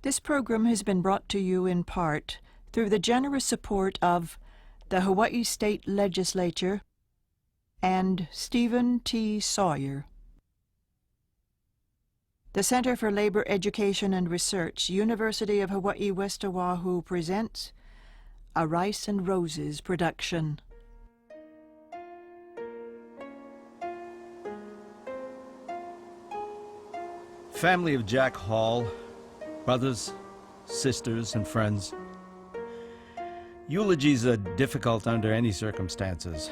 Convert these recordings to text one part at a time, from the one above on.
This program has been brought to you in part through the generous support of the Hawaii State Legislature and Stephen T. Sawyer. The Center for Labor Education and Research, University of Hawaii West Oahu presents a Rice and Roses production. Family of Jack Hall, brothers, sisters, and friends. Eulogies are difficult under any circumstances,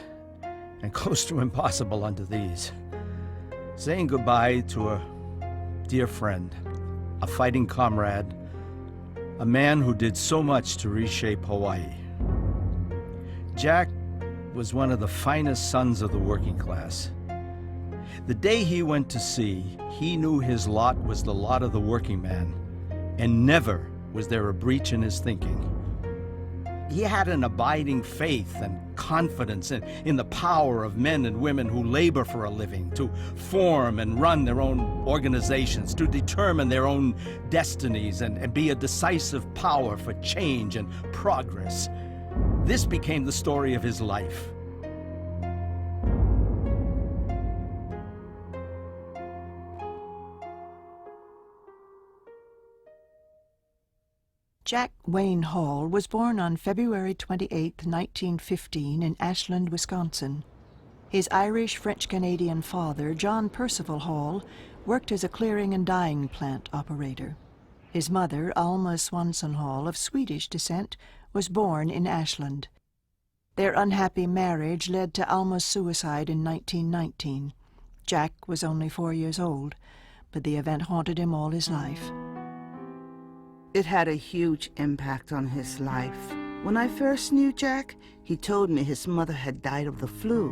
and close to impossible under these. Saying goodbye to a dear friend, a fighting comrade, a man who did so much to reshape Hawaii. Jack was one of the finest sons of the working class. The day he went to sea, he knew his lot was the lot of the working man, and never was there a breach in his thinking. He had an abiding faith and confidence in the power of men and women who labor for a living, to form and run their own organizations, to determine their own destinies and be a decisive power for change and progress. This became the story of his life. Jack Wayne Hall was born on February 28, 1915 in Ashland, Wisconsin. His Irish French-Canadian father, John Percival Hall, worked as a clearing and dyeing plant operator. His mother, Alma Swanson Hall, of Swedish descent, was born in Ashland. Their unhappy marriage led to Alma's suicide in 1919. Jack was only 4 years old, but the event haunted him all his life. It had a huge impact on his life. When I first knew Jack, he told me his mother had died of the flu.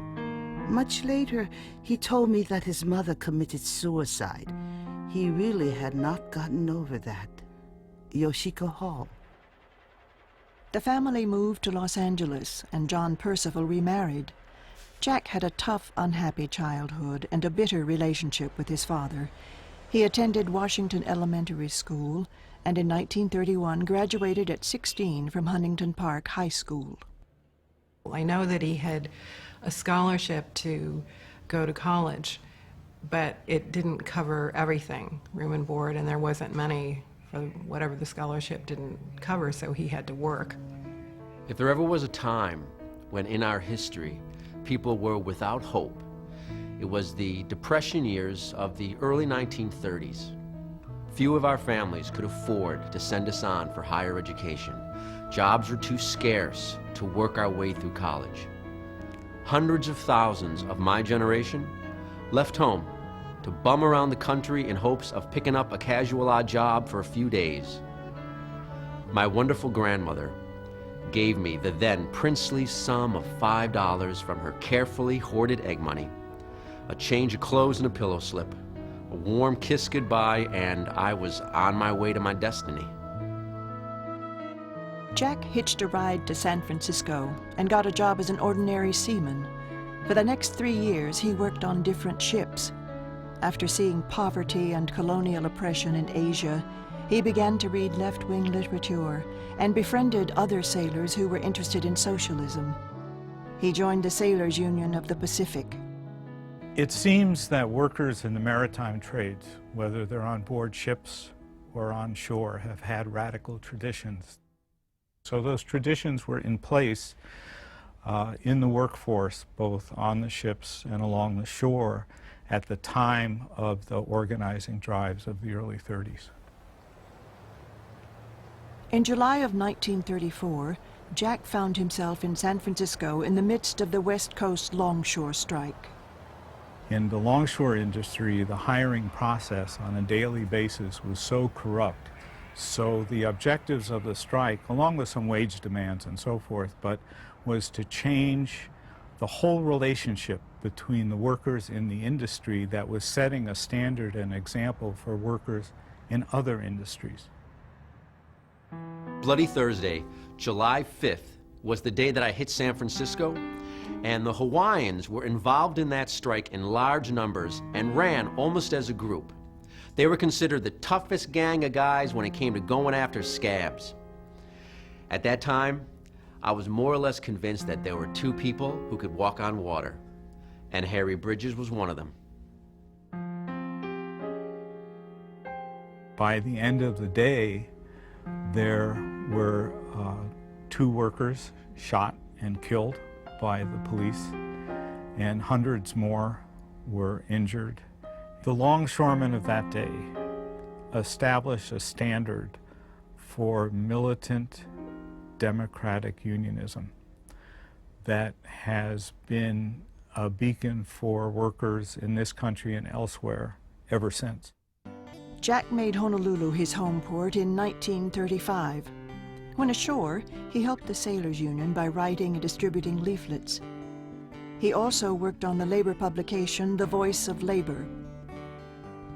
Much later, he told me that his mother committed suicide. He really had not gotten over that. Yoshiko Hall. The family moved to Los Angeles, and John Percival remarried. Jack had a tough, unhappy childhood and a bitter relationship with his father. He attended Washington Elementary School, and in 1931 graduated at 16 from Huntington Park High School. I know that he had a scholarship to go to college, but it didn't cover everything, room and board, and there wasn't money for whatever the scholarship didn't cover, so he had to work. If there ever was a time when in our history people were without hope, it was the Depression years of the early 1930s. Few of our families could afford to send us on for higher education. Jobs were too scarce to work our way through college. Hundreds of thousands of my generation left home to bum around the country in hopes of picking up a casual odd job for a few days. My wonderful grandmother gave me the then princely sum of $5 from her carefully hoarded egg money, a change of clothes and a pillow slip, a warm kiss goodbye, and I was on my way to my destiny. Jack hitched a ride to San Francisco and got a job as an ordinary seaman. For the next 3 years, he worked on different ships. After seeing poverty and colonial oppression in Asia, he began to read left-wing literature and befriended other sailors who were interested in socialism. He joined the Sailors' Union of the Pacific. It seems that workers in the maritime trades, whether they're on board ships or on shore, have had radical traditions. So those traditions were in place in the workforce, both on the ships and along the shore, at the time of the organizing drives of the early 30s. In July of 1934, Jack found himself in San Francisco in the midst of the West Coast longshore strike. In the longshore industry, the hiring process on a daily basis was so corrupt. So the objectives of the strike, along with some wage demands and so forth, but was to change the whole relationship between the workers in the industry that was setting a standard and example for workers in other industries. Bloody Thursday, July 5th, was the day that I hit San Francisco, and the Hawaiians were involved in that strike in large numbers and ran almost as a group. They were considered the toughest gang of guys when it came to going after scabs. At that time, I was more or less convinced that there were two people who could walk on water, and Harry Bridges was one of them. By the end of the day, there were 2 workers shot and killed by the police, and hundreds more were injured. The longshoremen of that day established a standard for militant democratic unionism that has been a beacon for workers in this country and elsewhere ever since. Jack made Honolulu his home port in 1935. When ashore, he helped the Sailors Union by writing and distributing leaflets. He also worked on the labor publication The Voice of Labor.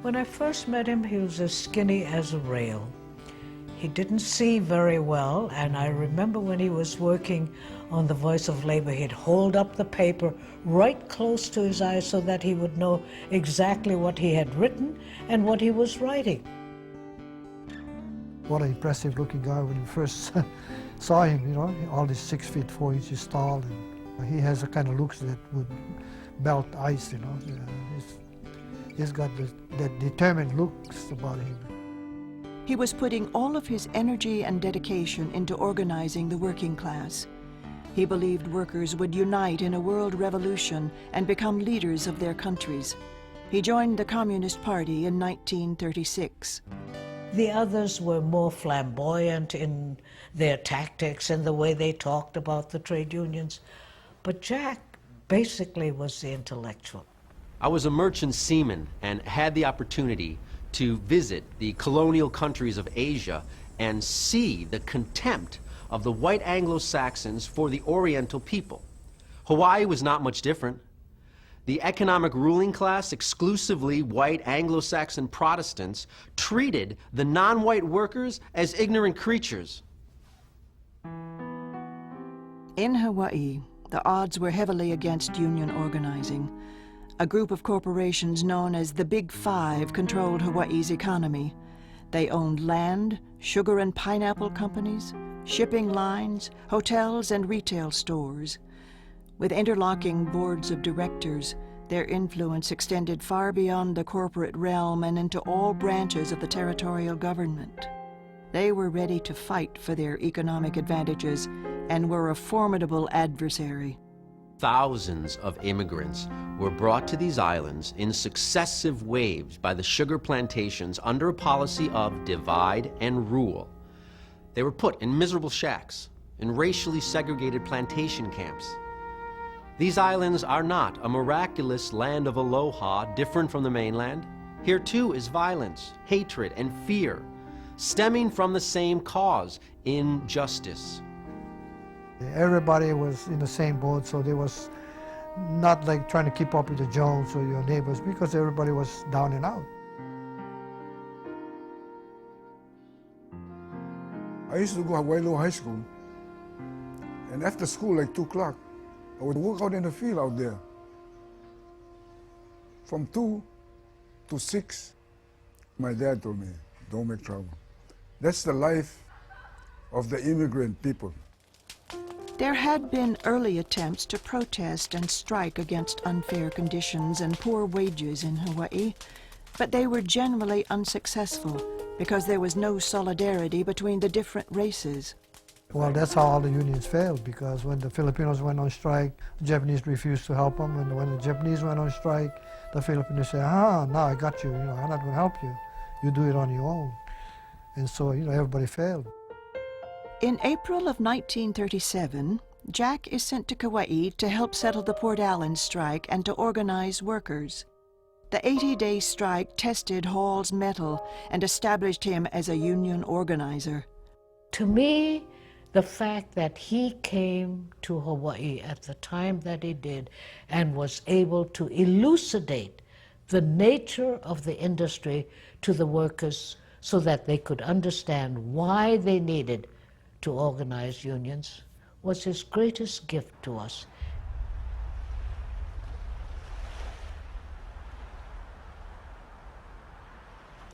When I first met him, he was as skinny as a rail. He didn't see very well, and I remember when he was working on The Voice of Labor, he'd hold up the paper right close to his eyes so that he would know exactly what he had written and what he was writing. What an impressive looking guy when you first saw him, you know, all this 6 feet 4 inches tall. And he has a kind of looks that would melt ice, you know. He's got that determined looks about him. He was putting all of his energy and dedication into organizing the working class. He believed workers would unite in a world revolution and become leaders of their countries. He joined the Communist Party in 1936. The others were more flamboyant in their tactics and the way they talked about the trade unions. But Jack basically was the intellectual. I was a merchant seaman and had the opportunity to visit the colonial countries of Asia and see the contempt of the white Anglo-Saxons for the Oriental people. Hawaii was not much different. The economic ruling class, exclusively white Anglo-Saxon Protestants, treated the non-white workers as ignorant creatures. In Hawaii, the odds were heavily against union organizing. A group of corporations known as the Big Five controlled Hawaii's economy. They owned land, sugar and pineapple companies, shipping lines, hotels, and retail stores. With interlocking boards of directors, their influence extended far beyond the corporate realm and into all branches of the territorial government. They were ready to fight for their economic advantages and were a formidable adversary. Thousands of immigrants were brought to these islands in successive waves by the sugar plantations under a policy of divide and rule. They were put in miserable shacks, in racially segregated plantation camps. These islands are not a miraculous land of aloha different from the mainland. Here too is violence, hatred, and fear, stemming from the same cause, injustice. Everybody was in the same boat, so there was not like trying to keep up with the Jones or your neighbors, because everybody was down and out. I used to go to Wailoa High School, and after school, like 2 o'clock, I would work out in the field out there. From 2 to 6, my dad told me, don't make trouble. That's the life of the immigrant people. There had been early attempts to protest and strike against unfair conditions and poor wages in Hawaii, but they were generally unsuccessful because there was no solidarity between the different races. Well, that's how all the unions failed, because when the Filipinos went on strike, the Japanese refused to help them, and when the Japanese went on strike, the Filipinos said, now I got you, I'm not going to help you. You do it on your own. And so, everybody failed. In April of 1937, Jack is sent to Kauai to help settle the Port Allen strike and to organize workers. The 80-day strike tested Hall's mettle and established him as a union organizer. To me, the fact that he came to Hawaii at the time that he did and was able to elucidate the nature of the industry to the workers so that they could understand why they needed to organize unions was his greatest gift to us.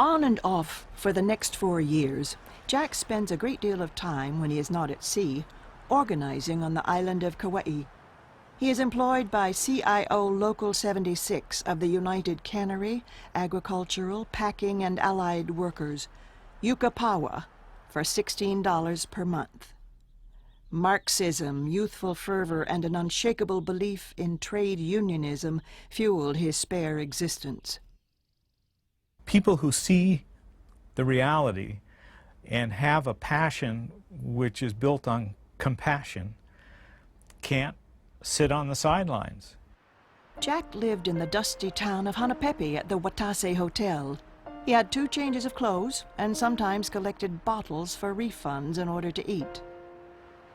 On and off for the next 4 years, Jack spends a great deal of time when he is not at sea organizing on the island of Kauai. He is employed by CIO Local 76 of the United Cannery, Agricultural, Packing, and Allied Workers, Yukapawa, for $16 per month. Marxism, youthful fervor, and an unshakable belief in trade unionism fueled his spare existence. People who see the reality and have a passion which is built on compassion can't sit on the sidelines. Jack lived in the dusty town of Hanapepe at the Watase Hotel. He had 2 changes of clothes and sometimes collected bottles for refunds in order to eat.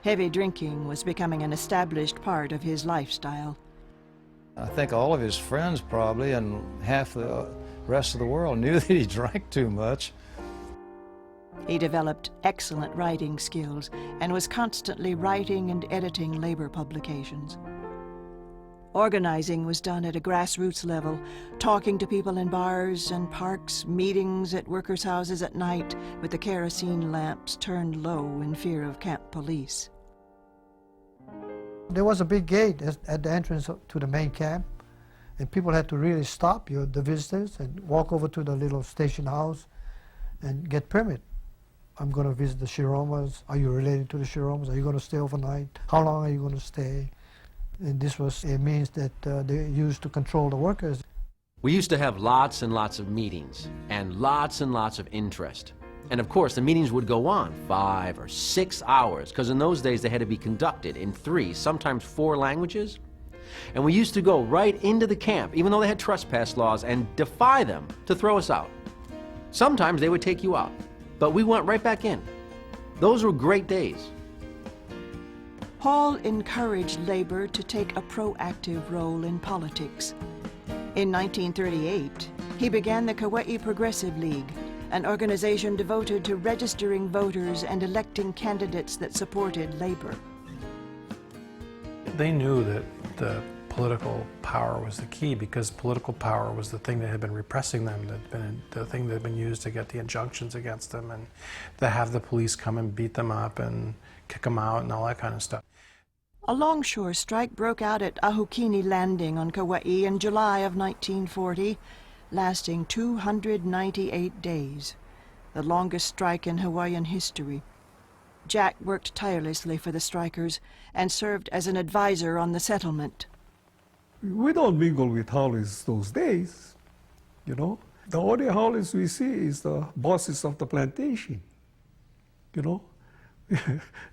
Heavy drinking was becoming an established part of his lifestyle. I think all of his friends probably and half the rest of the world knew that he drank too much. He developed excellent writing skills and was constantly writing and editing labor publications. Organizing was done at a grassroots level, talking to people in bars and parks, meetings at workers' houses at night with the kerosene lamps turned low in fear of camp police. There was a big gate at the entrance to the main camp, and people had to really stop the visitors, and walk over to the little station house and get permit. I'm going to visit the Shiromas. Are you related to the Shiromas? Are you going to stay overnight? How long are you going to stay? And this was a means that they used to control the workers. We used to have lots and lots of meetings and lots of interest. And of course, the meetings would go on 5 or 6 hours, because in those days they had to be conducted in 3, sometimes 4 languages. And we used to go right into the camp, even though they had trespass laws, and defy them to throw us out. Sometimes they would take you out, but we went right back in. Those were great days. Hall encouraged labor to take a proactive role in politics. In 1938, he began the Kauai Progressive League, an organization devoted to registering voters and electing candidates that supported labor. They knew that the political power was the key, because political power was the thing that had been repressing them, that had been the thing that had been used to get the injunctions against them, and to have the police come and beat them up and kick them out and all that kind of stuff. A longshore strike broke out at Ahukini Landing on Kauai in July of 1940, lasting 298 days, the longest strike in Hawaiian history. Jack worked tirelessly for the strikers and served as an advisor on the settlement. We don't mingle with haoles those days, you know. The only haoles we see is the bosses of the plantation, you know.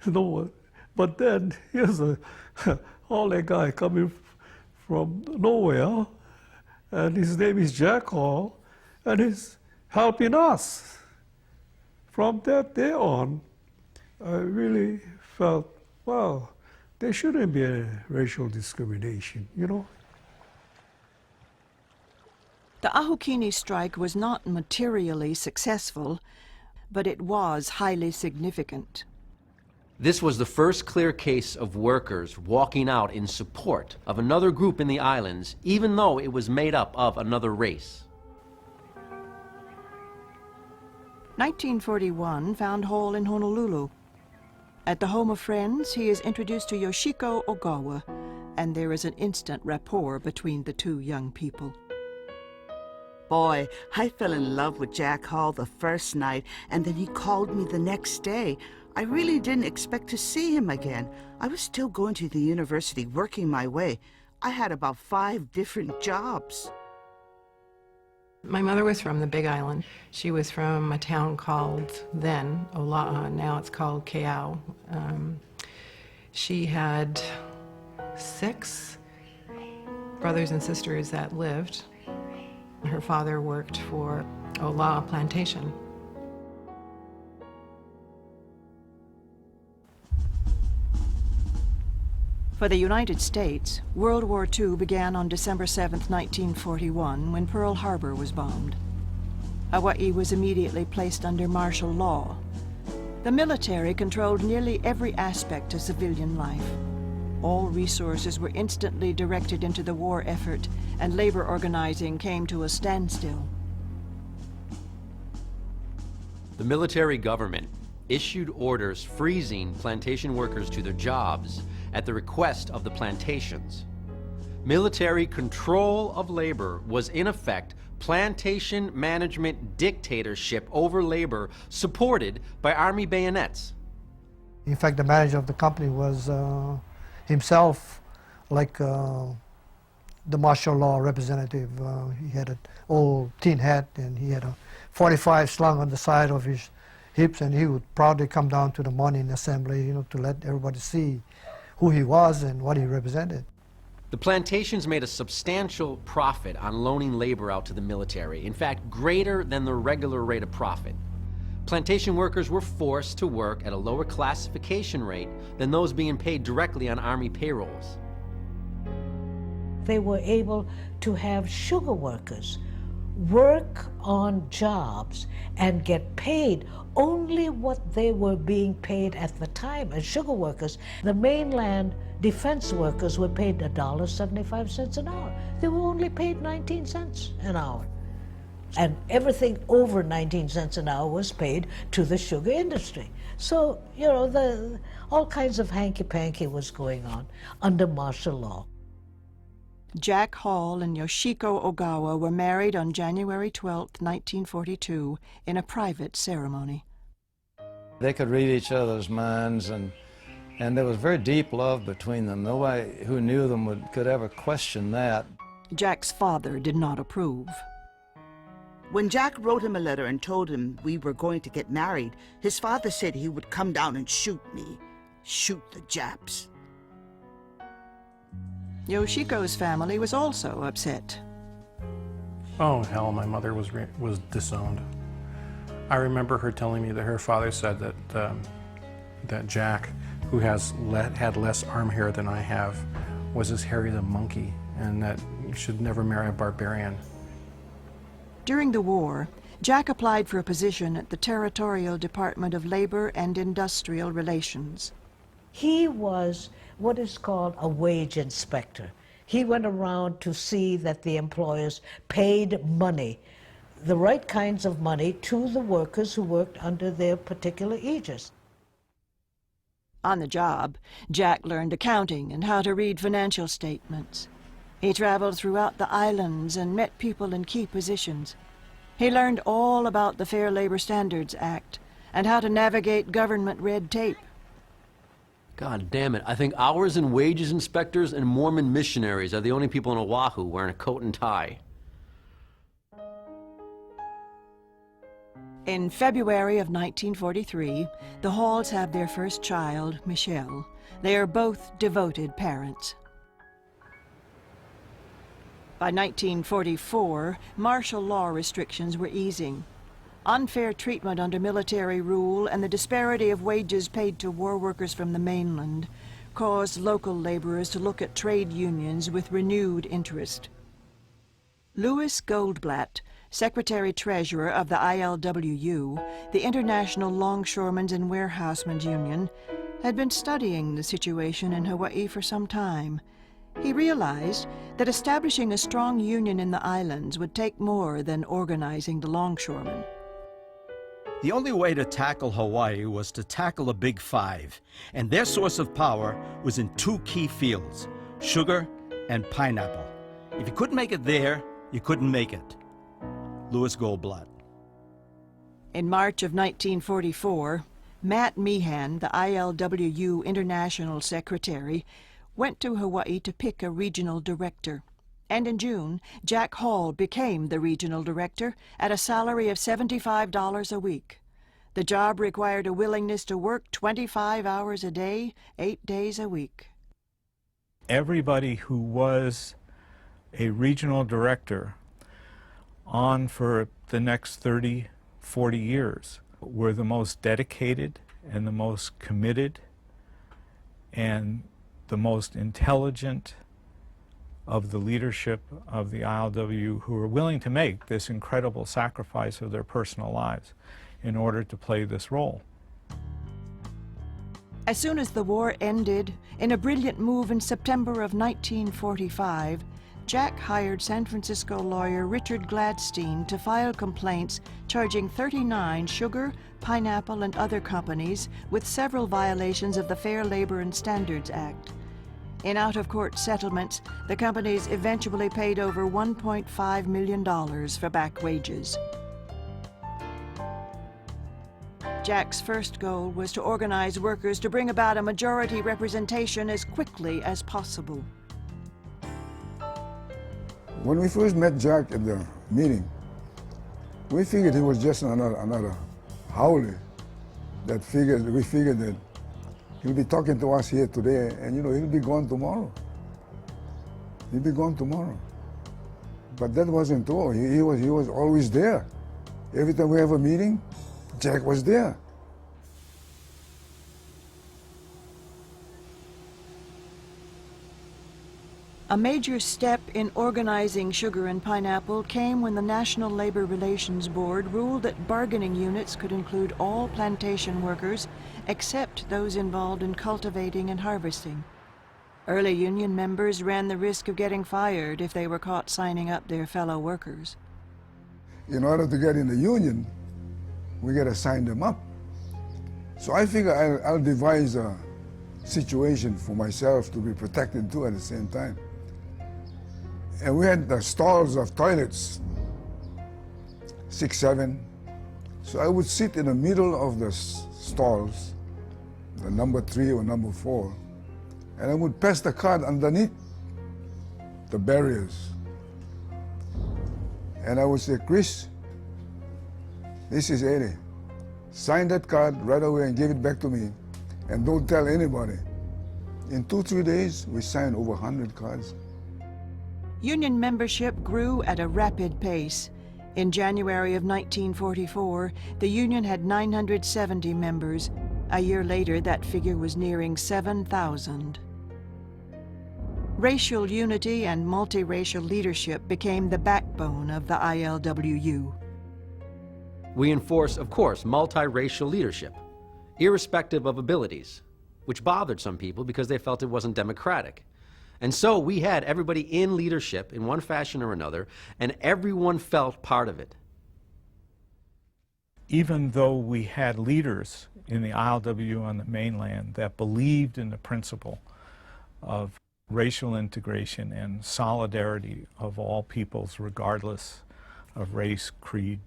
No, but then here's a haole guy coming from nowhere, and his name is Jack Hall, and he's helping us. From that day on, I really felt, well, there shouldn't be a racial discrimination, you know. The Ahukini strike was not materially successful, but it was highly significant. This was the first clear case of workers walking out in support of another group in the islands, even though it was made up of another race. 1941 found Hall in Honolulu. At the home of friends, he is introduced to Yoshiko Ogawa, and there is an instant rapport between the 2 young people. Boy, I fell in love with Jack Hall the first night, and then he called me the next day. I really didn't expect to see him again. I was still going to the university, working my way. I had about 5 different jobs. My mother was from the Big Island. She was from a town called then Ola'a. Now it's called Keau. She had 6 brothers and sisters that lived. Her father worked for Ola'a Plantation. For the United States, World War II began on December 7, 1941, when Pearl Harbor was bombed. Hawaii was immediately placed under martial law. The military controlled nearly every aspect of civilian life. All resources were instantly directed into the war effort, and labor organizing came to a standstill. The military government issued orders freezing plantation workers to their jobs at the request of the plantations. Military control of labor was in effect plantation management dictatorship over labor supported by Army bayonets. In fact, the manager of the company was himself like the martial law representative. He had an old tin hat and he had a 45 slung on the side of his hips, and he would proudly come down to the morning assembly, to let everybody see who he was and what he represented. The plantations made a substantial profit on loaning labor out to the military, in fact, greater than the regular rate of profit. Plantation workers were forced to work at a lower classification rate than those being paid directly on Army payrolls. They were able to have sugar workers work on jobs and get paid only what they were being paid at the time as sugar workers. The mainland defense workers were paid $1.75 an hour. They were only paid 19 cents an hour. And everything over 19 cents an hour was paid to the sugar industry. So, all kinds of hanky-panky was going on under martial law. Jack Hall and Yoshiko Ogawa were married on January 12, 1942, in a private ceremony. They could read each other's minds, and there was very deep love between them. Nobody who knew them could ever question that. Jack's father did not approve. When Jack wrote him a letter and told him we were going to get married, his father said he would come down and shoot me. Shoot the Japs. Yoshiko's family was also upset. Oh hell, my mother was disowned. I remember her telling me that her father said that Jack, who had less arm hair than I have, was as hairy as a monkey, and that you should never marry a barbarian. During the war, Jack applied for a position at the Territorial Department of Labor and Industrial Relations. He was what is called a wage inspector. He went around to see that the employers paid money, the right kinds of money, to the workers who worked under their particular aegis. On the job, Jack learned accounting and how to read financial statements. He traveled throughout the islands and met people in key positions. He learned all about the Fair Labor Standards Act and how to navigate government red tape. God damn it, I think hours and wages inspectors and Mormon missionaries are the only people in Oahu wearing a coat and tie. In February of 1943, the Halls have their first child, Michelle. They are both devoted parents. By 1944, martial law restrictions were easing. Unfair treatment under military rule and the disparity of wages paid to war workers from the mainland caused local laborers to look at trade unions with renewed interest. Louis Goldblatt, Secretary-Treasurer of the ILWU, the International Longshoremen's and Warehousemen's Union, had been studying the situation in Hawaii for some time. He realized that establishing a strong union in the islands would take more than organizing the longshoremen. The only way to tackle Hawaii was to tackle the Big Five, and their source of power was in two key fields, sugar and pineapple. If you couldn't make it there, you couldn't make it. Louis Goldblatt. In March of 1944, Matt Meehan, the ILWU International Secretary, went to Hawaii to pick a regional director. And in June, Jack Hall became the regional director at a salary of $75 a week. The job required a willingness to work 25 hours a day, 8 days a week. Everybody who was a regional director on for the next 30, 40 years were the most dedicated and the most committed and the most intelligent of the leadership of the ILWU, who were willing to make this incredible sacrifice of their personal lives in order to play this role. As soon as the war ended, in a brilliant move in September of 1945, Jack hired San Francisco lawyer Richard Gladstein to file complaints charging 39 sugar, pineapple, and other companies with several violations of the Fair Labor and Standards Act. In out-of-court settlements, the companies eventually paid over $1.5 million for back wages. Jack's first goal was to organize workers to bring about a majority representation as quickly as possible. When we first met Jack at the meeting, we figured he was just another Howley. We figured that he'll be talking to us here today, and he'll be gone tomorrow. He'll be gone tomorrow. But that wasn't all. He was always there. Every time we have a meeting, Jack was there. A major step in organizing sugar and pineapple came when the National Labor Relations Board ruled that bargaining units could include all plantation workers except those involved in cultivating and harvesting. Early union members ran the risk of getting fired if they were caught signing up their fellow workers. In order to get in the union, we got to sign them up. So I figure I'll devise a situation for myself to be protected too at the same time. And we had the stalls of toilets, 6, 7. So I would sit in the middle of the stalls, the number 3 or number 4, and I would pass the card underneath the barriers. And I would say, Chris, this is Eddie. Sign that card right away and give it back to me, and don't tell anybody. In 2-3 days, we signed over 100 cards. Union membership grew at a rapid pace. In January of 1944, the union had 970 members. A year later, that figure was nearing 7,000. Racial unity and multiracial leadership became the backbone of the ILWU. We enforce, of course, multiracial leadership, irrespective of abilities, which bothered some people because they felt it wasn't democratic. And so we had everybody in leadership in one fashion or another, and everyone felt part of it. Even though we had leaders in the ILWU on the mainland that believed in the principle of racial integration and solidarity of all peoples regardless of race, creed,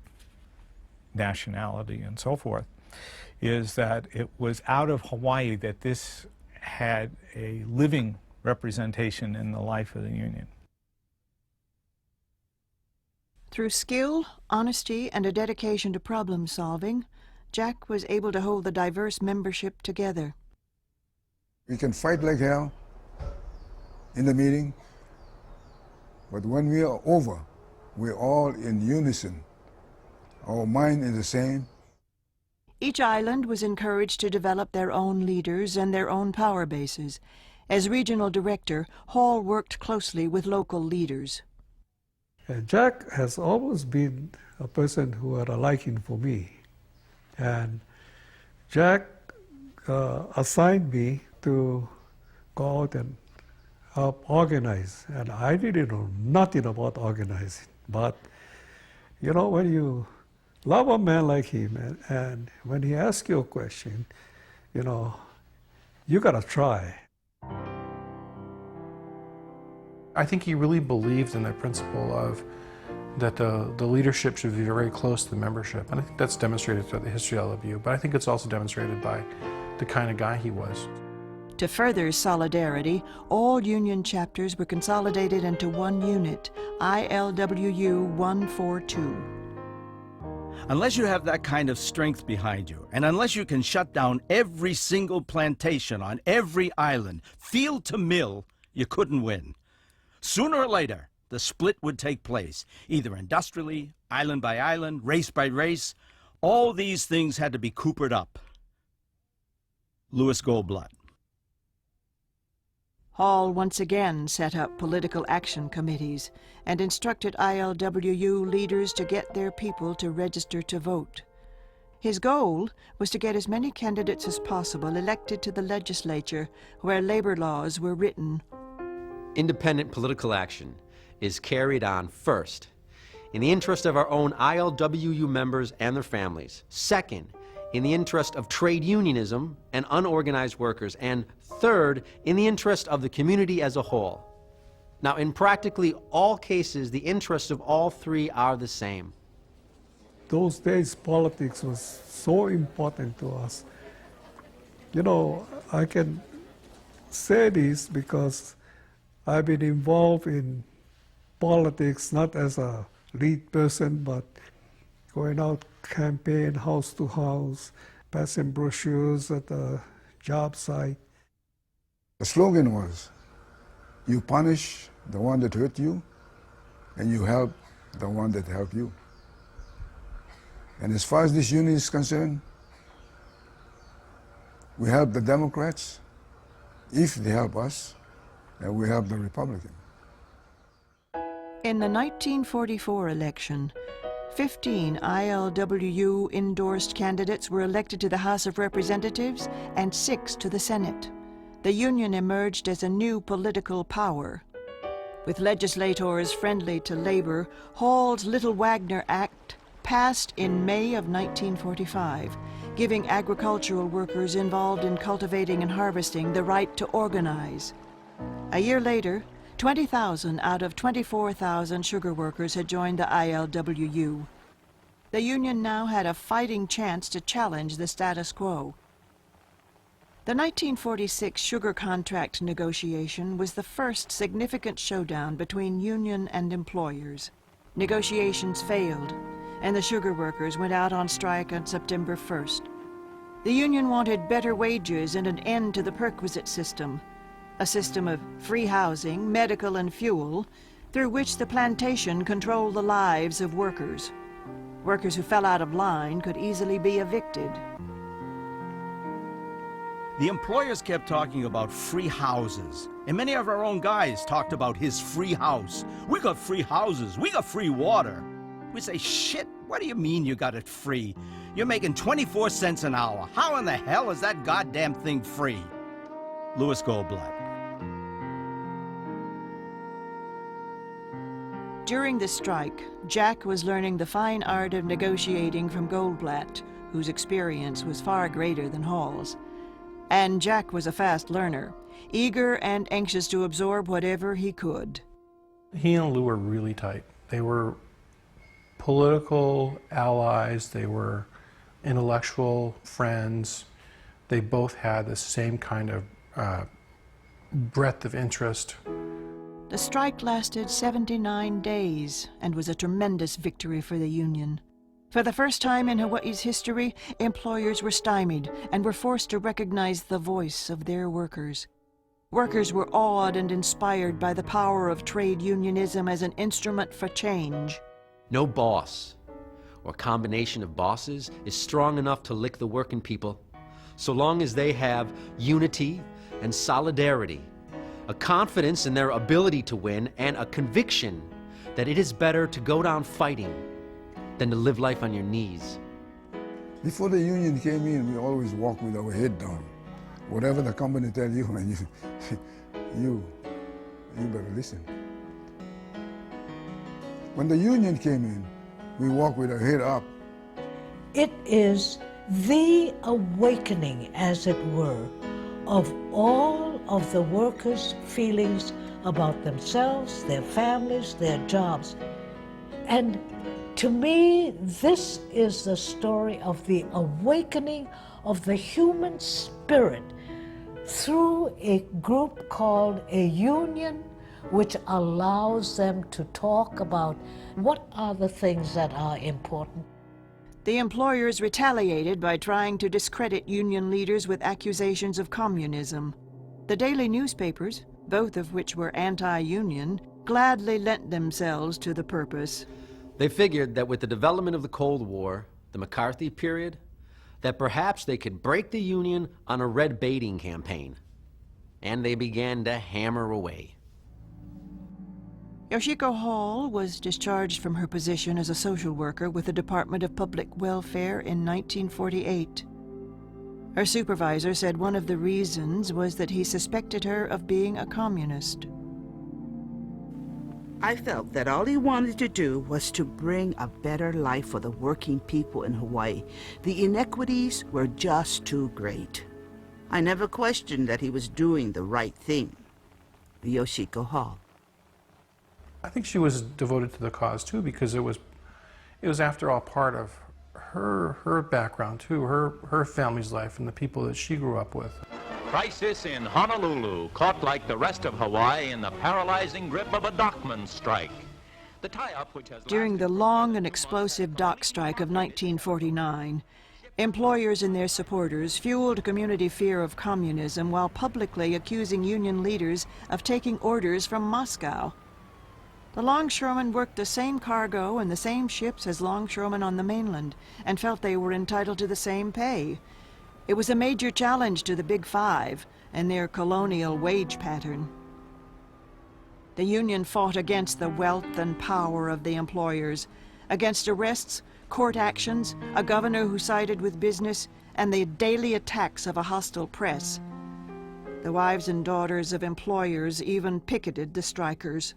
nationality, and so forth, is that it was out of Hawaii that this had a living representation in the life of the union. Through skill, honesty, and a dedication to problem solving, Jack was able to hold the diverse membership together. We can fight like hell in the meeting, but when we are over, we're all in unison. Our mind is the same. Each island was encouraged to develop their own leaders and their own power bases. As regional director, Hall worked closely with local leaders. Jack has always been a person who had a liking for me. And Jack assigned me to go out and help organize. And I didn't know nothing about organizing. But, when you love a man like him, and when he asks you a question, you got to try. I think he really believed in the principle of that the leadership should be very close to the membership. And I think that's demonstrated throughout the history of LWU, but I think it's also demonstrated by the kind of guy he was. To further solidarity, all union chapters were consolidated into one unit, ILWU 142. Unless you have that kind of strength behind you, and unless you can shut down every single plantation on every island, field to mill, you couldn't win. Sooner or later, the split would take place, either industrially, island by island, race by race. All these things had to be coopered up. Louis Goldblatt. Hall once again set up political action committees and instructed ILWU leaders to get their people to register to vote. His goal was to get as many candidates as possible elected to the legislature where labor laws were written. Independent political action is carried on first, in the interest of our own ILWU members and their families. Second, in the interest of trade unionism and unorganized workers. And third, in the interest of the community as a whole. Now, in practically all cases, the interests of all three are the same. Those days, politics was so important to us. You know, I can say this because I've been involved in politics, not as a lead person, but going out campaign house to house, passing brochures at the job site. The slogan was, you punish the one that hurt you, and you help the one that helped you. And as far as this union is concerned, we help the Democrats if they help us, and we help the Republicans. In the 1944 election, 15 ILWU-endorsed candidates were elected to the House of Representatives and 6 to the Senate. The Union emerged as a new political power. With legislators friendly to labor, Hall's Little Wagner Act passed in May of 1945, giving agricultural workers involved in cultivating and harvesting the right to organize. A year later, 20,000 out of 24,000 sugar workers had joined the ILWU. The union now had a fighting chance to challenge the status quo. The 1946 sugar contract negotiation was the first significant showdown between union and employers. Negotiations failed, and the sugar workers went out on strike on September 1st. The union wanted better wages and an end to the perquisite system, a system of free housing, medical, and fuel, through which the plantation controlled the lives of workers. Workers who fell out of line could easily be evicted. The employers kept talking about free houses, and many of our own guys talked about his free house. We got free houses, we got free water. We say, shit, what do you mean you got it free? You're making 24 cents an hour. How in the hell is that goddamn thing free? Louis Goldblatt. During the strike, Jack was learning the fine art of negotiating from Goldblatt, whose experience was far greater than Hall's. And Jack was a fast learner, eager and anxious to absorb whatever he could. He and Lou were really tight. They were political allies, they were intellectual friends. They both had the same kind of breadth of interest. The strike lasted 79 days and was a tremendous victory for the union. For the first time in Hawaii's history, employers were stymied and were forced to recognize the voice of their workers. Workers were awed and inspired by the power of trade unionism as an instrument for change. No boss or combination of bosses is strong enough to lick the working people, so long as they have unity and solidarity, a confidence in their ability to win, and a conviction that it is better to go down fighting than to live life on your knees. Before the union came in, we always walked with our head down. Whatever the company tell you, and you better listen. When the union came in, we walked with our head up. It is the awakening, as it were, of all of the workers' feelings about themselves, their families, their jobs. And to me, this is the story of the awakening of the human spirit through a group called a union, which allows them to talk about what are the things that are important. The employers retaliated by trying to discredit union leaders with accusations of communism. The daily newspapers, both of which were anti-union, gladly lent themselves to the purpose. They figured that with the development of the Cold War, the McCarthy period, that perhaps they could break the union on a red baiting campaign. And they began to hammer away. Yoshiko Hall was discharged from her position as a social worker with the Department of Public Welfare in 1948. Her supervisor said one of the reasons was that he suspected her of being a communist. I felt that all he wanted to do was to bring a better life for the working people in Hawaii. The inequities were just too great. I never questioned that he was doing the right thing. Yoshiko Hall. I think she was devoted to the cause too, because it was after all part of her background too, her family's life and the people that she grew up with. Crisis in Honolulu, caught like the rest of Hawaii in the paralyzing grip of a dockman strike. The tie-up, which has During the long and explosive dock strike of 1949, employers and their supporters fueled community fear of communism while publicly accusing union leaders of taking orders from Moscow. The longshoremen worked the same cargo and the same ships as longshoremen on the mainland and felt they were entitled to the same pay. It was a major challenge to the Big Five and their colonial wage pattern. The union fought against the wealth and power of the employers, against arrests, court actions, a governor who sided with business, and the daily attacks of a hostile press. The wives and daughters of employers even picketed the strikers.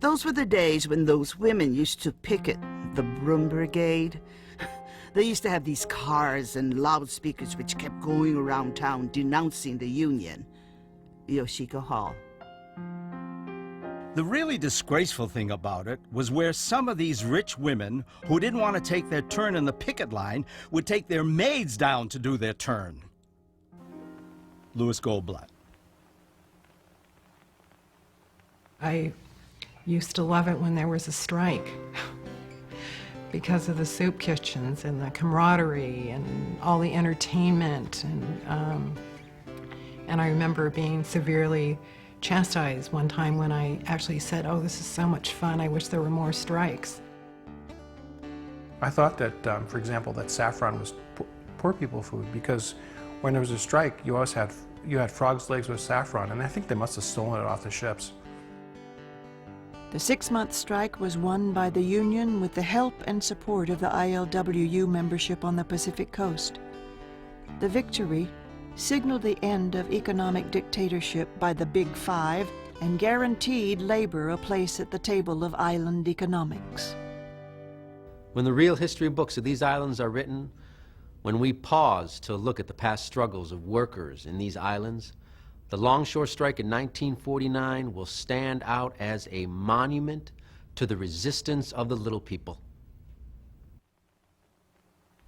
Those were the days when those women used to picket the Broom Brigade. They used to have these cars and loudspeakers which kept going around town denouncing the union. Yoshiko Hall. The really disgraceful thing about it was where some of these rich women who didn't want to take their turn in the picket line would take their maids down to do their turn. Louis Goldblatt. I used to love it when there was a strike because of the soup kitchens and the camaraderie and all the entertainment. And I remember being severely chastised one time when I actually said, "Oh, this is so much fun. I wish there were more strikes." I thought that, for example, that saffron was poor people food, because when there was a strike, you always had frog's legs with saffron, and I think they must have stolen it off the ships. The 6-month strike was won by the union with the help and support of the ILWU membership on the Pacific Coast. The victory signaled the end of economic dictatorship by the Big Five and guaranteed labor a place at the table of island economics. When the real history books of these islands are written, when we pause to look at the past struggles of workers in these islands, the Longshore Strike in 1949 will stand out as a monument to the resistance of the little people.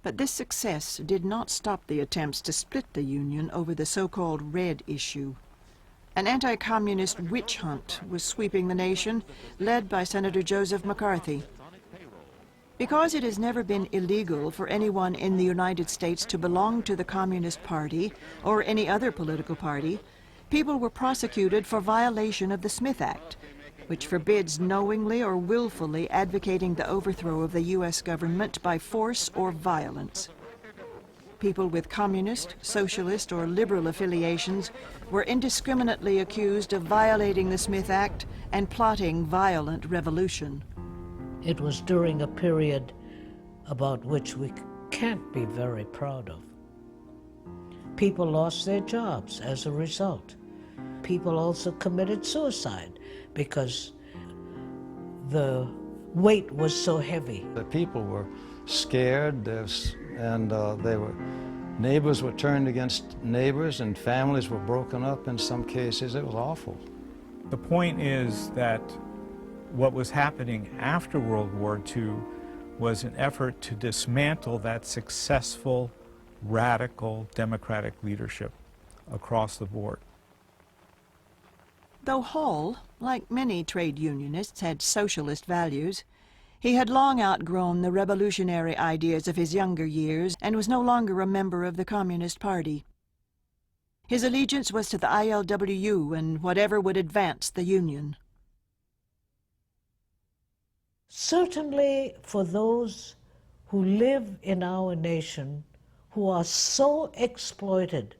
But this success did not stop the attempts to split the Union over the so-called Red Issue. An anti-communist witch hunt was sweeping the nation, led by Senator Joseph McCarthy. Because it has never been illegal for anyone in the United States to belong to the Communist Party or any other political party, people were prosecuted for violation of the Smith Act, which forbids knowingly or willfully advocating the overthrow of the U.S. government by force or violence. People with communist, socialist, or liberal affiliations were indiscriminately accused of violating the Smith Act and plotting violent revolution. It was during a period about which we can't be very proud of. People lost their jobs as a result. People also committed suicide because the weight was so heavy. The people were scared, and neighbors were turned against neighbors, and families were broken up in some cases. It was awful. The point is that what was happening after World War II was an effort to dismantle that successful, radical democratic leadership across the board. Though Hall, like many trade unionists, had socialist values, he had long outgrown the revolutionary ideas of his younger years and was no longer a member of the Communist Party. His allegiance was to the ILWU and whatever would advance the Union. Certainly for those who live in our nation, who are so exploited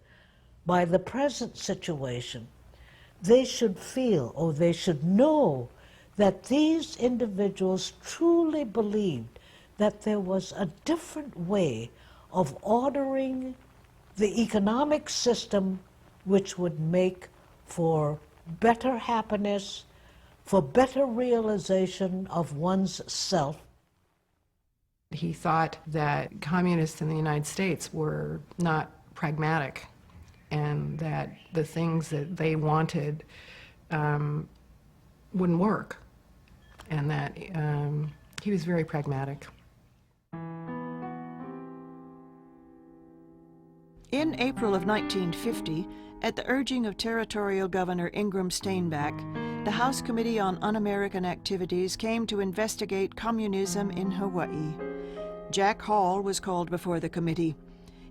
by the present situation, they should feel, or they should know, that these individuals truly believed that there was a different way of ordering the economic system which would make for better happiness, for better realization of one's self. He thought that communists in the United States were not pragmatic and that the things that they wanted wouldn't work, and that he was very pragmatic. In April of 1950, at the urging of Territorial Governor Ingram Steinbach, the House Committee on Un-American Activities came to investigate communism in Hawaii. Jack Hall was called before the committee.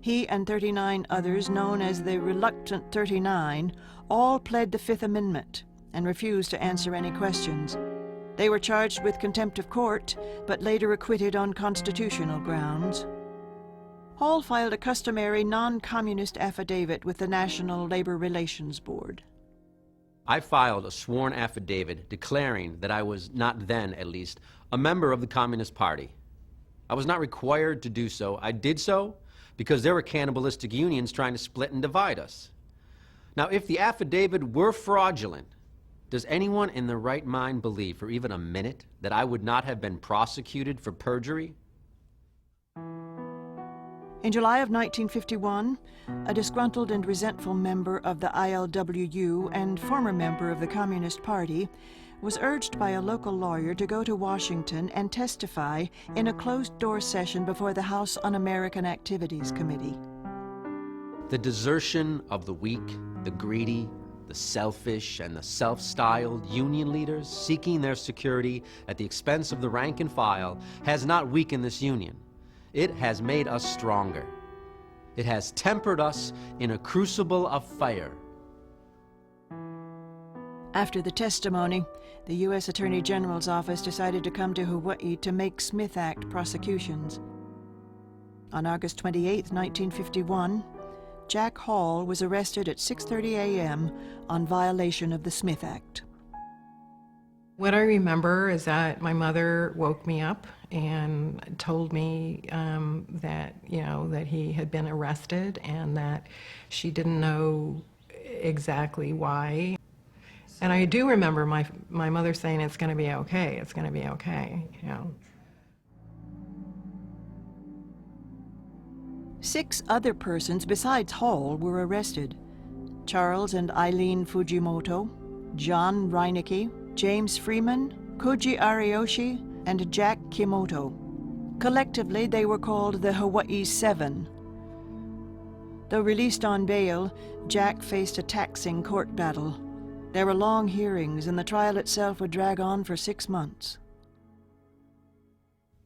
He and 39 others, known as the Reluctant 39, all pled the Fifth Amendment and refused to answer any questions. They were charged with contempt of court, but later acquitted on constitutional grounds. Hall filed a customary non-communist affidavit with the National Labor Relations Board. I filed a sworn affidavit declaring that I was not then, at least, a member of the Communist Party. I was not required to do so. I did so because there were cannibalistic unions trying to split and divide us. Now, if the affidavit were fraudulent, does anyone in their right mind believe for even a minute that I would not have been prosecuted for perjury? In July of 1951, a disgruntled and resentful member of the ILWU and former member of the Communist Party was urged by a local lawyer to go to Washington and testify in a closed-door session before the House Un-American Activities Committee. The desertion of the weak, the greedy, the selfish, and the self-styled union leaders seeking their security at the expense of the rank and file has not weakened this union. It has made us stronger. It has tempered us in a crucible of fire. After the testimony, the U.S. Attorney General's office decided to come to Hawaii to make Smith Act prosecutions. On August 28, 1951, Jack Hall was arrested at 6:30 a.m. on violation of the Smith Act. What I remember is that my mother woke me up and told me that, that he had been arrested and that she didn't know exactly why. And I do remember my mother saying, "It's going to be okay, it's going to be okay," 6 other persons besides Hall were arrested: Charles and Eileen Fujimoto, John Reinecke, James Freeman, Koji Ariyoshi, and Jack Kimoto. Collectively, they were called the Hawaii Seven. Though released on bail, Jack faced a taxing court battle. There were long hearings, and the trial itself would drag on for 6 months.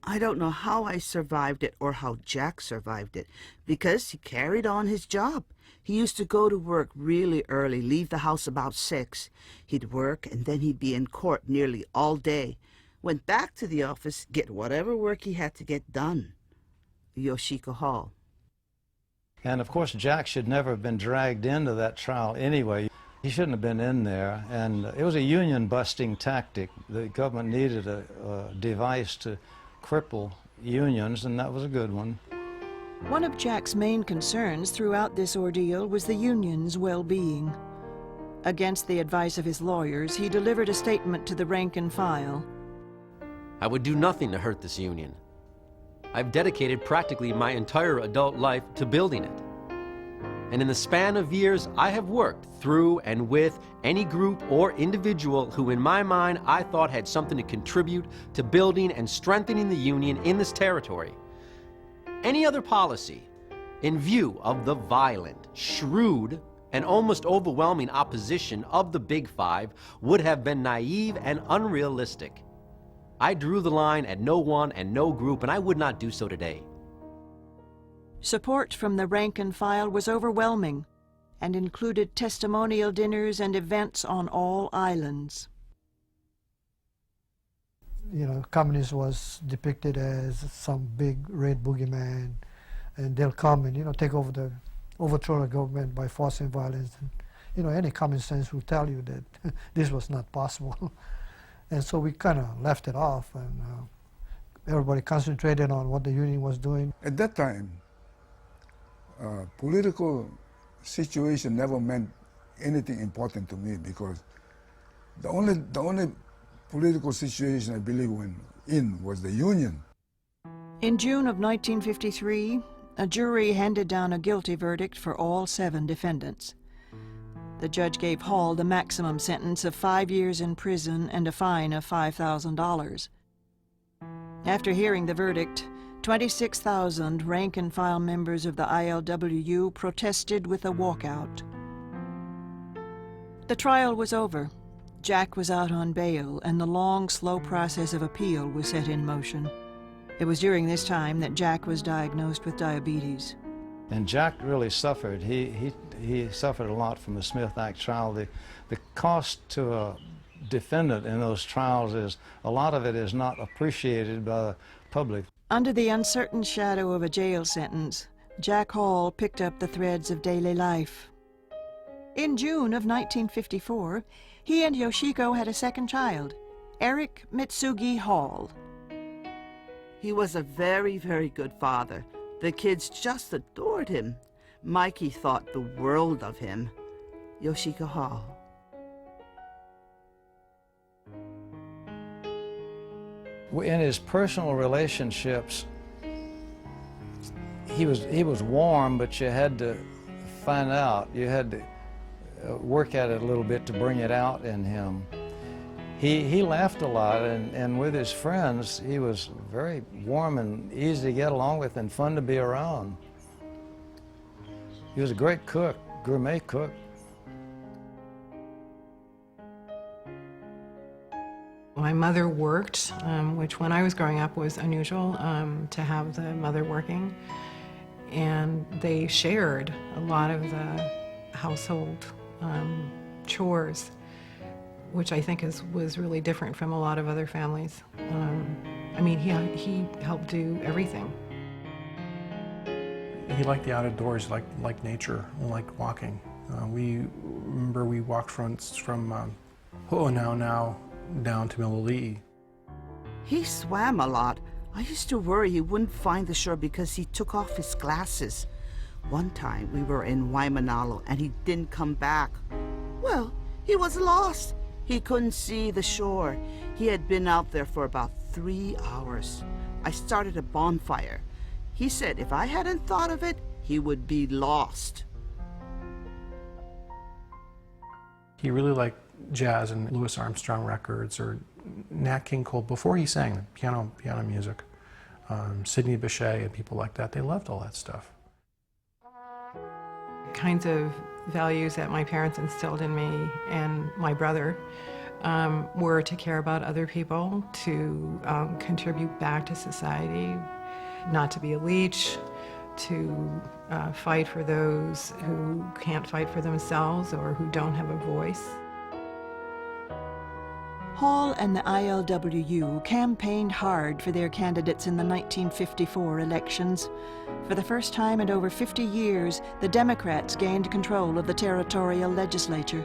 I don't know how I survived it or how Jack survived it, because he carried on his job. He used to go to work really early, leave the house about 6. He'd work, and then he'd be in court nearly all day. Went back to the office, get whatever work he had to get done. Yoshiko Hall. And of course, Jack should never have been dragged into that trial anyway. He shouldn't have been in there, and it was a union-busting tactic. The government needed a device to cripple unions, and that was a good one. One of Jack's main concerns throughout this ordeal was the union's well-being. Against the advice of his lawyers, he delivered a statement to the rank and file. I would do nothing to hurt this union. I've dedicated practically my entire adult life to building it. And in the span of years, I have worked through and with any group or individual who, in my mind, I thought had something to contribute to building and strengthening the union in this territory. Any other policy, in view of the violent, shrewd, and almost overwhelming opposition of the Big Five, would have been naive and unrealistic. I drew the line at no one and no group, and I would not do so today. Support from the rank and file was overwhelming and included testimonial dinners and events on all islands. Communism was depicted as some big red boogeyman, and they'll come and, take over overthrow the government by force and violence. And, any common sense will tell you that this was not possible. And so we kind of left it off, and everybody concentrated on what the union was doing. At that time, political situation never meant anything important to me, because The only political situation I believe went in was the Union. In June of 1953, a jury handed down a guilty verdict for all 7 defendants. The judge gave Hall the maximum sentence of 5 years in prison and a fine of $5,000. After hearing the verdict, 26,000 rank-and-file members of the ILWU protested with a walkout. The trial was over. Jack was out on bail, and the long, slow process of appeal was set in motion. It was during this time that Jack was diagnosed with diabetes. And Jack really suffered. He suffered a lot from the Smith Act trial. The cost to a defendant in those trials is, a lot of it is not appreciated by the public. Under the uncertain shadow of a jail sentence, Jack Hall picked up the threads of daily life. In June of 1954, he and Yoshiko had a second child, Eric Mitsugi Hall. He was a very, very good father. The kids just adored him. Mikey thought the world of him. Yoshiko Hall. In his personal relationships, he was warm, but you had to find out. You had to work at it a little bit to bring it out in him. He laughed a lot, and with his friends, he was very warm and easy to get along with and fun to be around. He was a great cook, gourmet cook. My mother worked, which when I was growing up was unusual to have the mother working. And they shared a lot of the household chores, which I think was really different from a lot of other families. I mean, he helped do everything. He liked the outdoors, liked nature, and liked walking. We walked from Ho'onau down to Mililii. He swam a lot. I used to worry he wouldn't find the shore because he took off his glasses. One time we were in Waimanalo and he didn't come back. Well, he was lost. He couldn't see the shore. He had been out there for about 3 hours. I started a bonfire. He said if I hadn't thought of it, he would be lost. He really liked jazz and Louis Armstrong records, or Nat King Cole before he sang piano music. Sidney Bechet and people like that, they loved all that stuff. Kinds of values that my parents instilled in me and my brother were to care about other people, to contribute back to society, not to be a leech, to fight for those who can't fight for themselves or who don't have a voice. Hall and the ILWU campaigned hard for their candidates in the 1954 elections. For the first time in over 50 years, the Democrats gained control of the territorial legislature.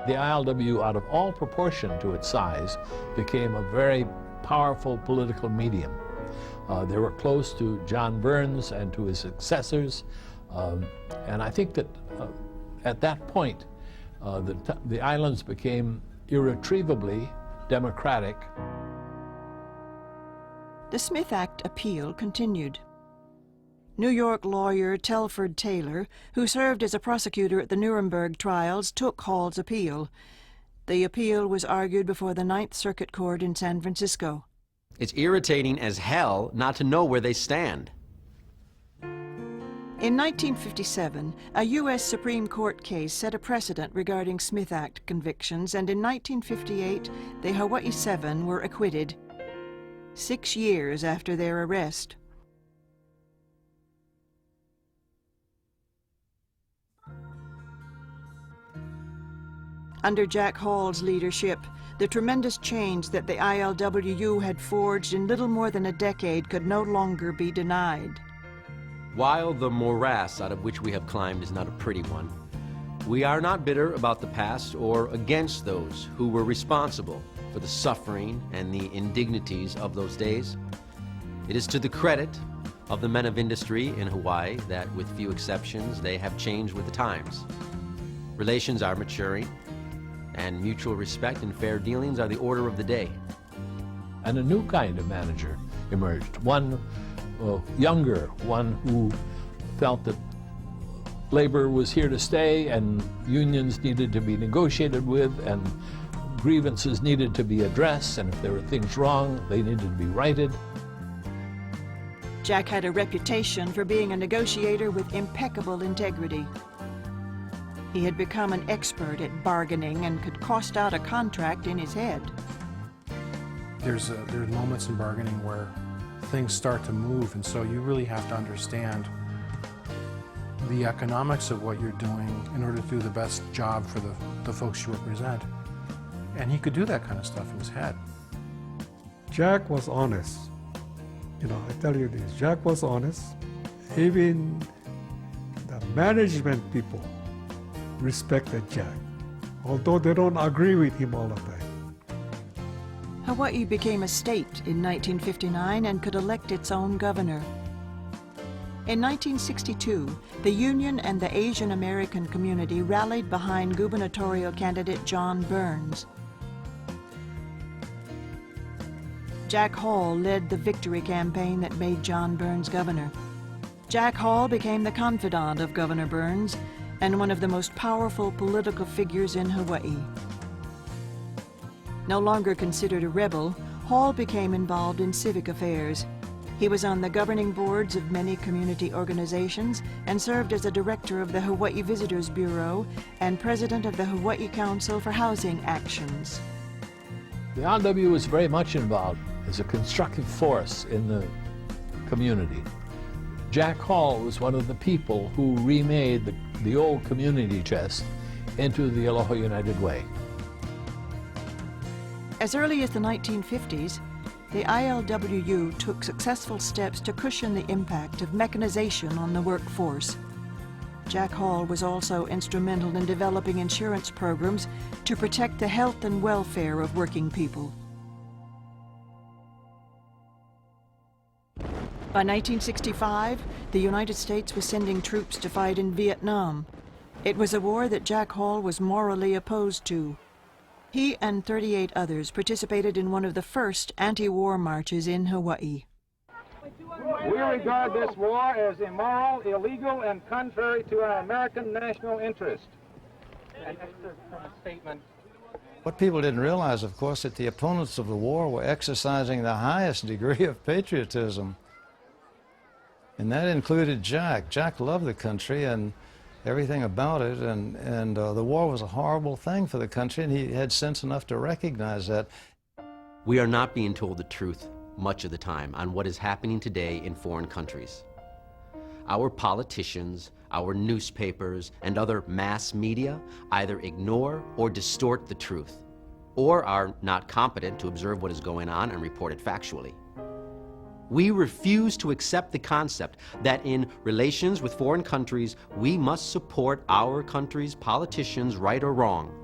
The ILWU, out of all proportion to its size, became a very powerful political medium. They were close to John Burns and to his successors, and I think that at that point, the islands became irretrievably democratic. The Smith Act appeal continued. New York lawyer Telford Taylor, who served as a prosecutor at the Nuremberg trials, took Hall's appeal. The appeal was argued before the Ninth Circuit Court in San Francisco. It's irritating as hell not to know where they stand. In 1957, a U.S. Supreme Court case set a precedent regarding Smith Act convictions, and in 1958, the Hawaii Seven were acquitted, 6 years after their arrest. Under Jack Hall's leadership, the tremendous change that the ILWU had forged in little more than a decade could no longer be denied. While the morass out of which we have climbed is not a pretty one, we are not bitter about the past or against those who were responsible for the suffering and the indignities of those days. It is to the credit of the men of industry in Hawaii that, with few exceptions, they have changed with the times. Relations are maturing, and mutual respect and fair dealings are the order of the day. And a new kind of manager emerged, one younger, one who felt that labor was here to stay and unions needed to be negotiated with and grievances needed to be addressed, and if there were things wrong, they needed to be righted. Jack had a reputation for being a negotiator with impeccable integrity. He had become an expert at bargaining and could cost out a contract in his head. There's moments in bargaining where things start to move, and so you really have to understand the economics of what you're doing in order to do the best job for the folks you represent. And he could do that kind of stuff in his head. Jack was honest. You know, I tell you this, Jack was honest. Even the management people respected Jack, although they don't agree with him all the time. Hawaii became a state in 1959 and could elect its own governor. In 1962, the Union and the Asian American community rallied behind gubernatorial candidate John Burns. Jack Hall led the victory campaign that made John Burns governor. Jack Hall became the confidant of Governor Burns and one of the most powerful political figures in Hawaii. No longer considered a rebel, Hall became involved in civic affairs. He was on the governing boards of many community organizations and served as a director of the Hawaii Visitors Bureau and president of the Hawaii Council for Housing Actions. The ILWU was very much involved as a constructive force in the community. Jack Hall was one of the people who remade the old community chest into the Aloha United Way. As early as the 1950s, the ILWU took successful steps to cushion the impact of mechanization on the workforce. Jack Hall was also instrumental in developing insurance programs to protect the health and welfare of working people. By 1965, the United States was sending troops to fight in Vietnam. It was a war that Jack Hall was morally opposed to. He and 38 others participated in one of the first anti-war marches in Hawaii. We regard this war as immoral, illegal, and contrary to our American national interest. An excerpt from a statement. What people didn't realize, of course, that the opponents of the war were exercising the highest degree of patriotism. And that included Jack. Jack loved the country and everything about it, and the war was a horrible thing for the country, and he had sense enough to recognize that. We are not being told the truth much of the time on what is happening today in foreign countries. Our politicians, our newspapers, and other mass media either ignore or distort the truth, or are not competent to observe what is going on and report it factually. We refuse to accept the concept that in relations with foreign countries, we must support our country's politicians, right or wrong.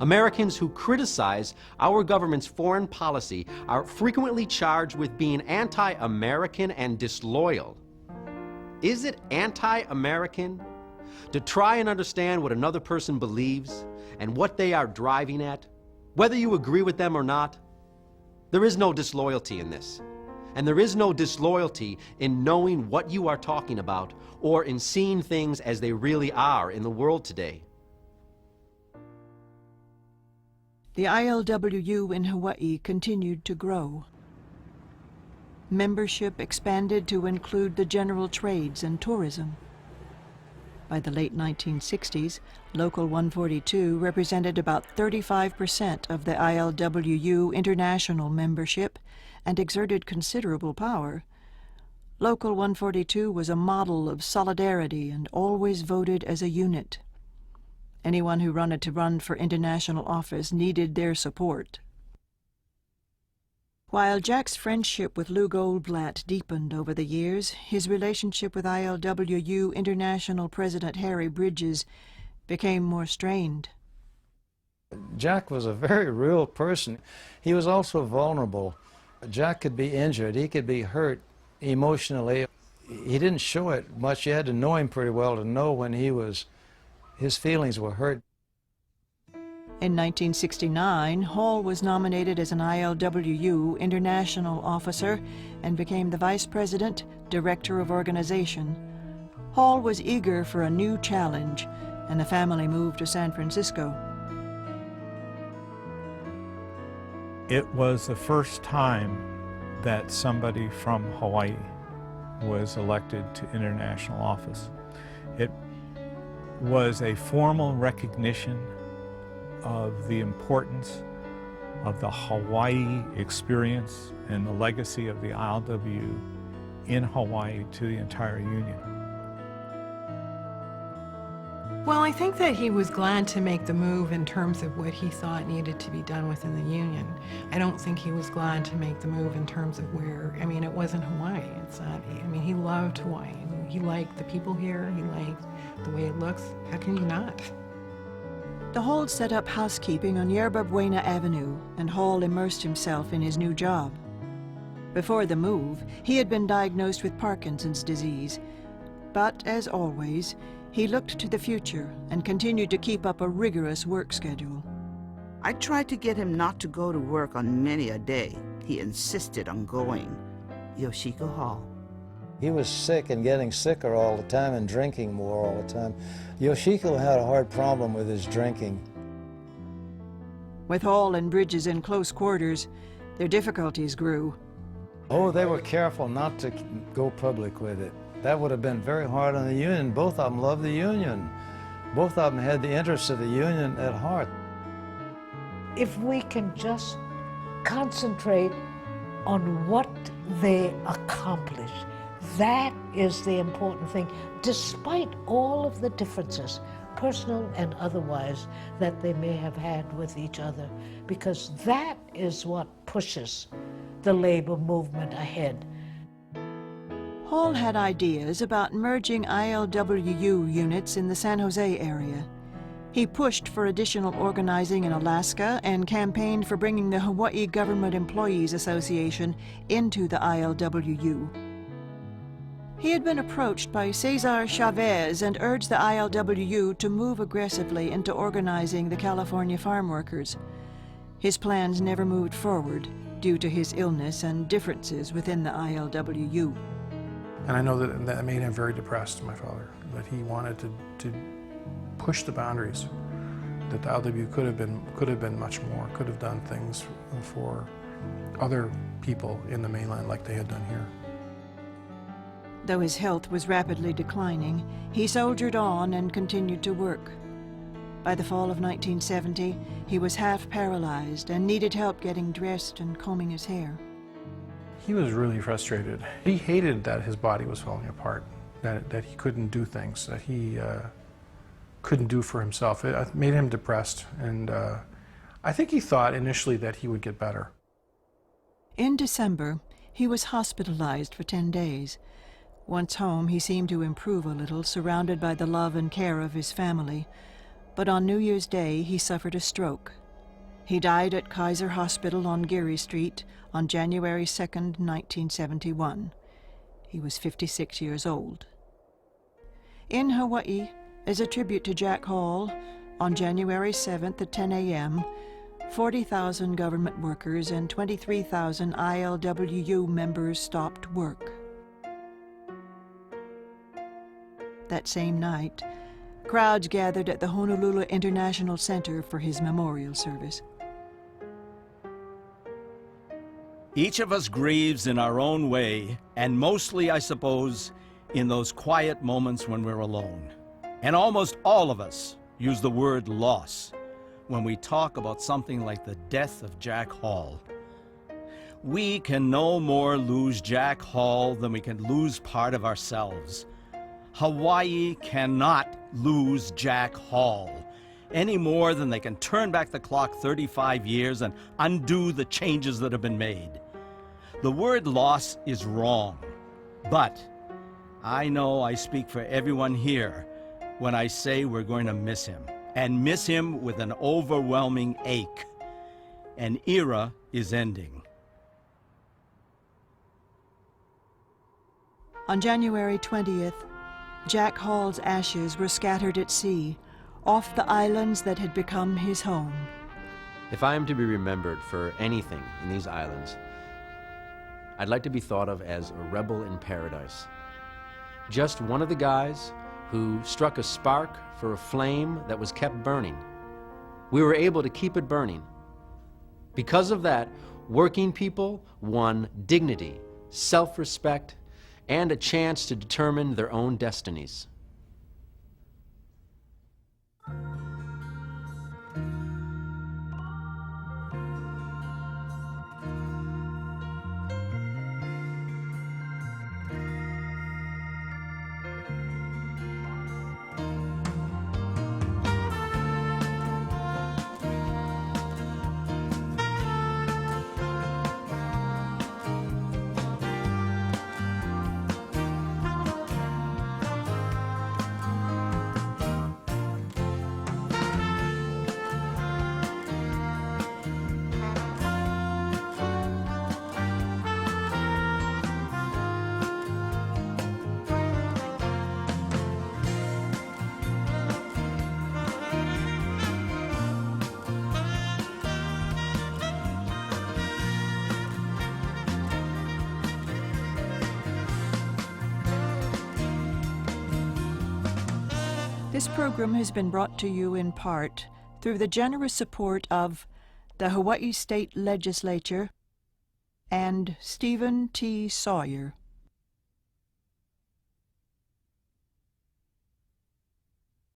Americans who criticize our government's foreign policy are frequently charged with being anti-American and disloyal. Is it anti-American to try and understand what another person believes and what they are driving at, whether you agree with them or not? There is no disloyalty in this. And there is no disloyalty in knowing what you are talking about or in seeing things as they really are in the world today. The ILWU in Hawaii continued to grow. Membership expanded to include the general trades and tourism. By the late 1960s, Local 142 represented about 35% of the ILWU international membership and exerted considerable power. Local 142 was a model of solidarity and always voted as a unit. Anyone who wanted to run for international office needed their support. While Jack's friendship with Lou Goldblatt deepened over the years, his relationship with ILWU International President Harry Bridges became more strained. Jack was a very real person. He was also vulnerable. Jack could be injured. He could be hurt emotionally. He didn't show it much. You had to know him pretty well to know when he was his feelings were hurt. In 1969, Hall was nominated as an ILWU International Officer and became the Vice President, Director of Organization. Hall was eager for a new challenge, and the family moved to San Francisco. It was the first time that somebody from Hawaii was elected to international office. It was a formal recognition of the importance of the Hawaii experience and the legacy of the ILWU in Hawaii to the entire Union. Well, I think that he was glad to make the move in terms of what he thought needed to be done within the Union. I don't think he was glad to make the move in terms of where, I mean, it wasn't Hawaii. It's not, I mean, he loved Hawaii. He liked the people here. He liked the way it looks. How can you not? The Halls set up housekeeping on Yerba Buena Avenue, and Hall immersed himself in his new job. Before the move, he had been diagnosed with Parkinson's disease, but as always, he looked to the future and continued to keep up a rigorous work schedule. I tried to get him not to go to work on many a day. He insisted on going. Yoshiko Hall. He was sick and getting sicker all the time and drinking more all the time. Yoshiko had a hard problem with his drinking. With Hall and Bridges in close quarters, their difficulties grew. Oh, they were careful not to go public with it. That would have been very hard on the Union. Both of them loved the Union. Both of them had the interests of the Union at heart. If we can just concentrate on what they accomplished, that is the important thing, despite all of the differences, personal and otherwise, that they may have had with each other, because that is what pushes the labor movement ahead. Hall had ideas about merging ILWU units in the San Jose area. He pushed for additional organizing in Alaska and campaigned for bringing the Hawaii Government Employees Association into the ILWU. He had been approached by Cesar Chavez and urged the ILWU to move aggressively into organizing the California farm workers. His plans never moved forward due to his illness and differences within the ILWU. And I know that made him very depressed, my father, that he wanted to push the boundaries, that the ILWU could have been much more, could have done things for other people in the mainland like they had done here. Though his health was rapidly declining, he soldiered on and continued to work. By the fall of 1970, he was half paralyzed and needed help getting dressed and combing his hair. He was really frustrated. He hated that his body was falling apart, that he couldn't do things, that he couldn't do for himself. It made him depressed, and I think he thought initially that he would get better. In December, he was hospitalized for 10 days. Once home, he seemed to improve a little, surrounded by the love and care of his family. But on New Year's Day, he suffered a stroke. He died at Kaiser Hospital on Geary Street on January 2nd, 1971. He was 56 years old. In Hawaii, as a tribute to Jack Hall, on January 7th at 10 a.m., 40,000 government workers and 23,000 ILWU members stopped work. That same night, crowds gathered at the Honolulu International Center for his memorial service. Each of us grieves in our own way, and mostly, I suppose, in those quiet moments when we're alone. And almost all of us use the word loss when we talk about something like the death of Jack Hall. We can no more lose Jack Hall than we can lose part of ourselves. Hawaii cannot lose Jack Hall any more than they can turn back the clock 35 years and undo the changes that have been made. The word loss is wrong, but I know I speak for everyone here when I say we're going to miss him, and miss him with an overwhelming ache. An era is ending. On January 20th, Jack Hall's ashes were scattered at sea, off the islands that had become his home. If I am to be remembered for anything in these islands, I'd like to be thought of as a rebel in paradise. Just one of the guys who struck a spark for a flame that was kept burning. We were able to keep it burning. Because of that, working people won dignity, self-respect, and a chance to determine their own destinies. This program has been brought to you in part through the generous support of the Hawaii State Legislature and Stephen T. Sawyer.